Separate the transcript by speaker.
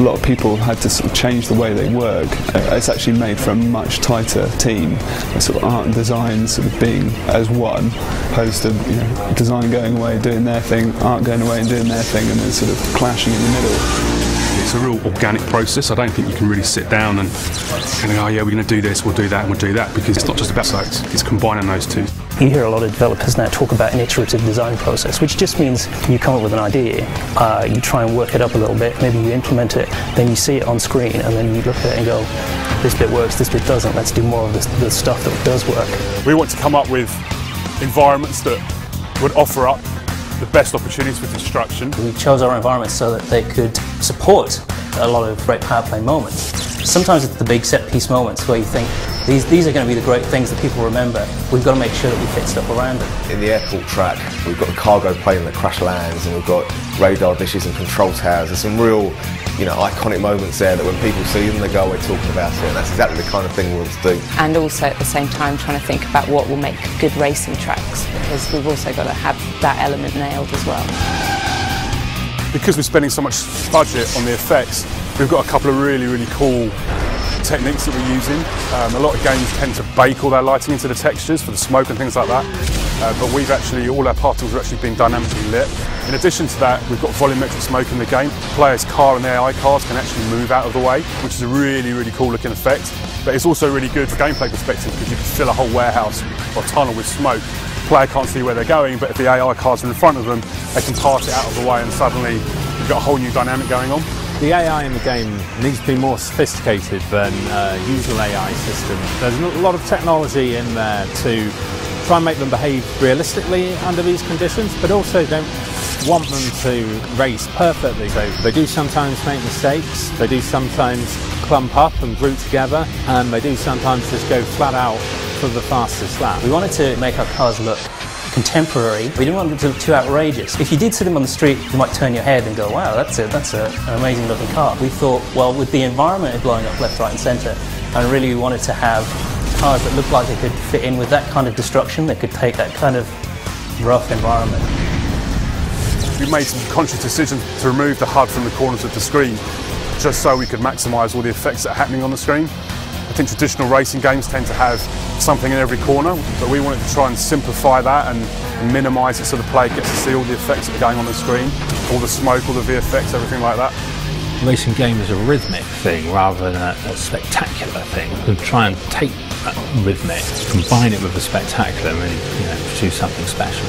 Speaker 1: lot of people had to sort of change the way they work. It's actually made for a much tighter team. Sort of art and design sort of being as one, opposed to design going away doing their thing, art going away and doing their thing, and then sort of clashing in the middle.
Speaker 2: It's a real organic process. I don't think you can really sit down and go, oh yeah, we're going to do this, we'll do that, and we'll do that, because it's not just about that, it's combining those two.
Speaker 3: You hear a lot of developers now talk about an iterative design process, which just means you come up with an idea, you try and work it up a little bit, maybe you implement it, then you see it on screen, and then you look at it and go, this bit works, this bit doesn't, let's do more of the stuff that does work.
Speaker 2: We want to come up with environments that would offer up the best opportunities for construction.
Speaker 3: We chose our environments so that they could support a lot of great power play moments. Sometimes it's the big set piece moments where you think, these are going to be the great things that people remember. We've got to make sure that we fit stuff around it.
Speaker 4: In the airport track, we've got the cargo plane that crash lands, and we've got radar dishes and control towers. There's some real, iconic moments there that when people see them, they go away talking about it, and that's exactly the kind of thing we want to do.
Speaker 5: And also at the same time trying to think about what will make good racing tracks, because we've also got to have that element nailed as well.
Speaker 2: Because we're spending so much budget on the effects, we've got a couple of really, really cool techniques that we're using. A lot of games tend to bake all their lighting into the textures for the smoke and things like that, but all our particles are actually being dynamically lit. In addition to that, we've got volumetric smoke in the game. Players' car and the AI cars can actually move out of the way, which is a really, really cool looking effect. But it's also really good from a gameplay perspective, because you can fill a whole warehouse or tunnel with smoke. The player can't see where they're going, but if the AI cars are in front of them, they can part it out of the way, and suddenly you've got a whole new dynamic going on.
Speaker 6: The AI in the game needs to be more sophisticated than usual AI systems. There's a lot of technology in there to try and make them behave realistically under these conditions, but also don't want them to race perfectly. So they do sometimes make mistakes, they do sometimes clump up and group together, and they do sometimes just go flat out for the fastest lap.
Speaker 3: We wanted to make our cars look contemporary. We didn't want them to look too outrageous. If you did see them on the street, you might turn your head and go, wow, that's an amazing looking car. We thought, well, with the environment blowing up left, right and centre, and really we wanted to have cars that looked like they could fit in with that kind of destruction, that could take that kind of rough environment.
Speaker 2: We made some conscious decisions to remove the HUD from the corners of the screen, just so we could maximise all the effects that are happening on the screen. I think traditional racing games tend to have something in every corner, but we wanted to try and simplify that and minimise it so the player gets to see all the effects that are going on the screen, all the smoke, all the VFX, everything like that.
Speaker 6: Racing game is a rhythmic thing rather than a spectacular thing. We try and take that rhythmic, combine it with the spectacular, and really produce something special.